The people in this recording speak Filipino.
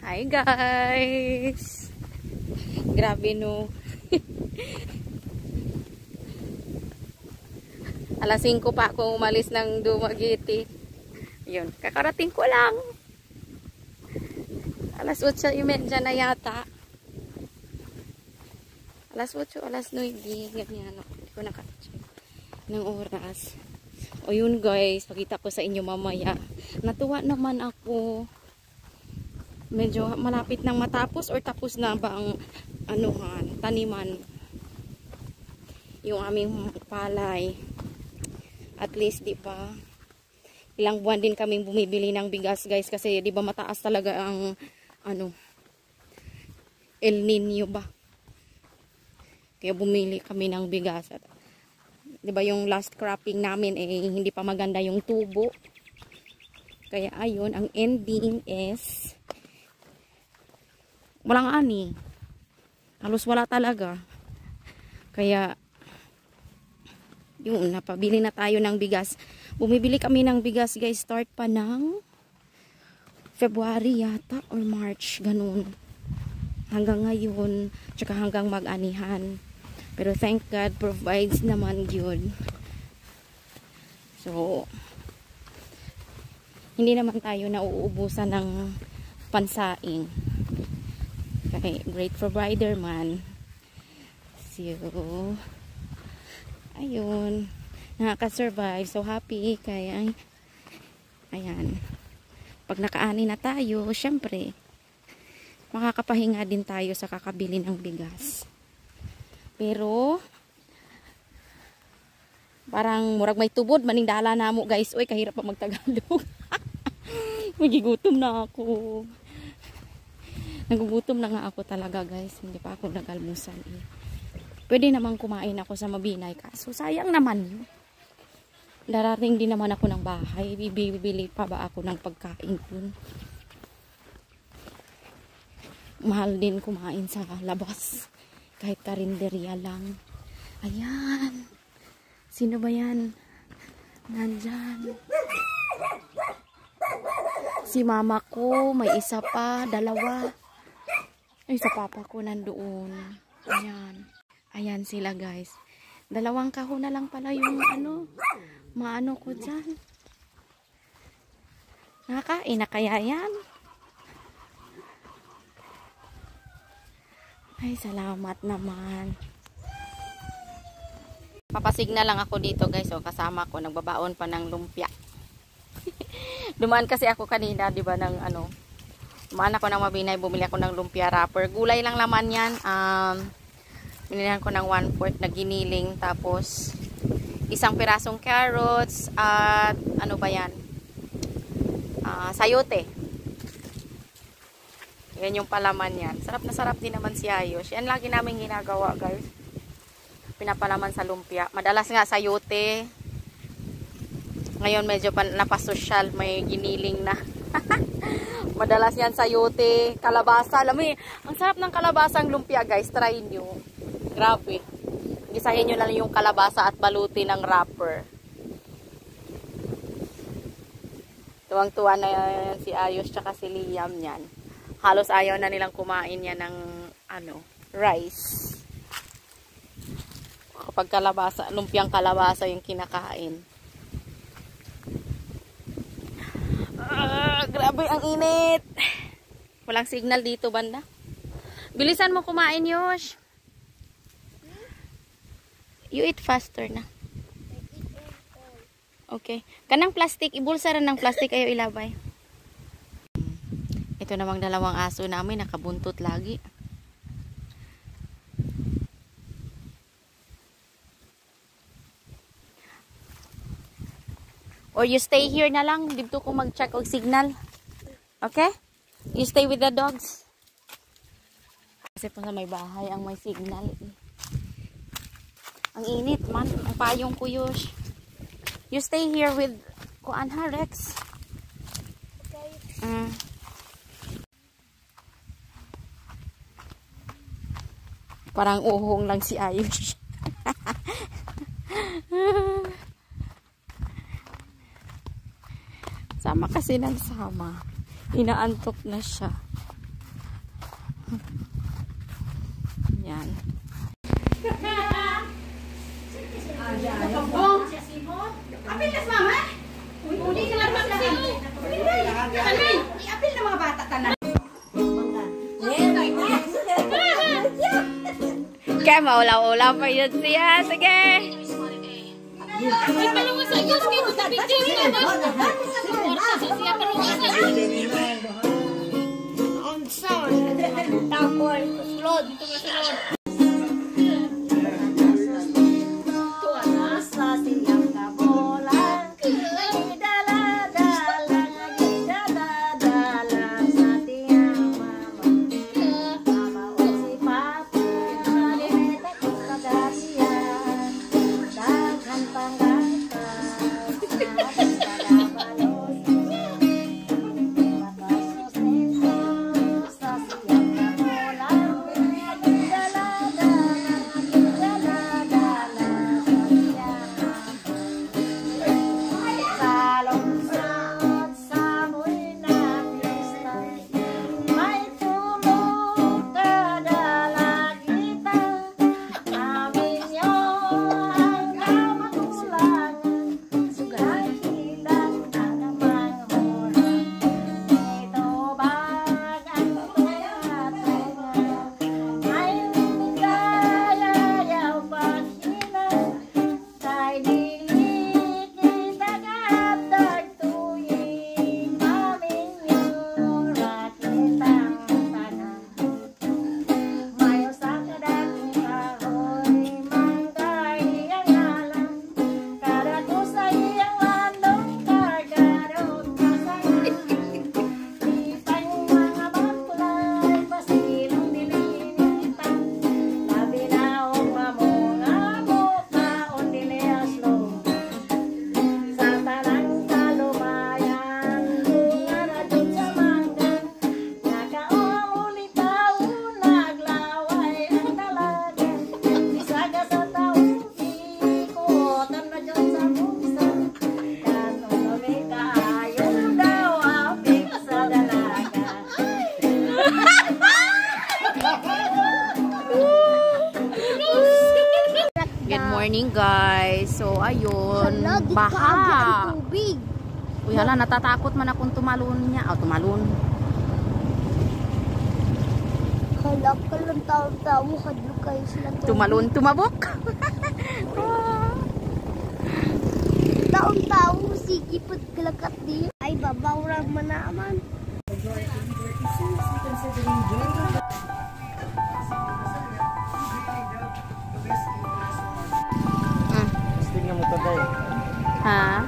Hi guys! Grabe no. Alas 5 pa ako umalis ng Dumaguete. Yun, kakarating ko lang. Alas 8:30 na yata. Alas 8, alas 9. Ganyan, no? Hindi ko nakacheck ng oras. O yun guys, pakita ko sa inyo mamaya. Natuwa naman ako. Medyo malapit nang matapos or tapos na ba ang taniman. Yung aming palay. At least, di ba? Ilang buwan din kaming bumibili ng bigas, guys. Kasi, di ba, mataas talaga ang, El Nino ba? Kaya bumili kami ng bigas. At, di ba, yung last cropping namin, hindi pa maganda yung tubo. Kaya, ayun, ang ending is, walang ani. Halos wala talaga. Kaya, yun, napabili na tayo ng bigas. Bumibili kami ng bigas, guys. Start pa ng February yata or March. Ganun. Hanggang ngayon. Tsaka hanggang mag-anihan. Pero thank God, provides naman yun. So, hindi naman tayo nauubusan ng pansaing. Okay, great provider man. So, ayun, nakaka-survive, so happy. Kaya ayan, pag nakaani na tayo, syempre makakapahinga din tayo sa kakabili ng bigas. Pero parang murag may tubod maning dala na mo, guys. Uy, kahirap pa magtagalog. Magigutom na ako. Nagugutom na nga ako talaga, guys. Hindi pa ako nag-almusal Pwede namang kumain ako sa Mabinay, kaso sayang naman yun. Darating din naman ako ng bahay. Bibili pa ba ako ng pagkain dun? Mahal din kumain sa labas. Kahit karinderya lang. Ayan. Sino ba yan? Nandyan. Si mama ko. May isa pa. Dalawa. Ay, sa papa ko nandoon. Ayan. Ayan sila, guys. Dalawang kahon na lang pala yung maano ko dyan. Nakakain na kaya yan? Ay, salamat naman. Papasignal lang ako dito, guys. O, kasama ko. Nagbabaon pa ng lumpia. Dumaan kasi ako kanina, di ba, ng dumaan ako ng Mabinay. Bumili ako ng lumpia wrapper. Gulay lang laman yan. Binilihan ko ng 1/4 na giniling, tapos isang pirasong carrots at ano ba yan? Sayote. Yan yung palaman yan. Sarap na sarap din naman si Ayos. Yan lagi namin ginagawa, guys. Pinapalaman sa lumpia. Madalas nga sayote. Ngayon medyo napasosyal, may giniling na. Madalas yan sayote, kalabasa. Alam mo ang sarap ng kalabasang lumpia, guys. Try nyo. Grabe. Gisahin nyo lang yung kalabasa at baluti ng wrapper. Tuwang-tuwa na yan si Ayos tsaka si Liam yan. Halos ayaw na nilang kumain yan ng rice. Kapag kalabasa, lumpiang kalabasa yung kinakain. Grabe ang init. Walang signal dito, banda. Bilisan mo kumain, Yosh. You eat faster na. Okay. Kanang plastic, ibulsa rin ng plastic ayo ilabay. Ito namang dalawang aso namin, nakabuntot lagi. Or you stay here na lang, dito ko mag-check og signal. Okay? You stay with the dogs. Kasi pa sa may bahay ang may signal. Ang init man, ang payong ko, Yosh. You stay here with Kuan ha, Rex. Okay. Parang uhong lang si Ayos. Sama kasi ng sama. Inaantok na siya. Yan. Apilas mama? Uli ka lang magsil. I-apil na mga bata tanan. Kaya maulaw-ulaw pa yun siya. Sige. Good morning guys. So ayun, baha. Uy hala, natatakot man akong tumalon niya. Tumalon. Hala ka lang tao-tao mo kadlo kayo sila. Tumalon, tumabok. Taong-tao mo sige pagkalakat di. Ay babawra man naman. Ha?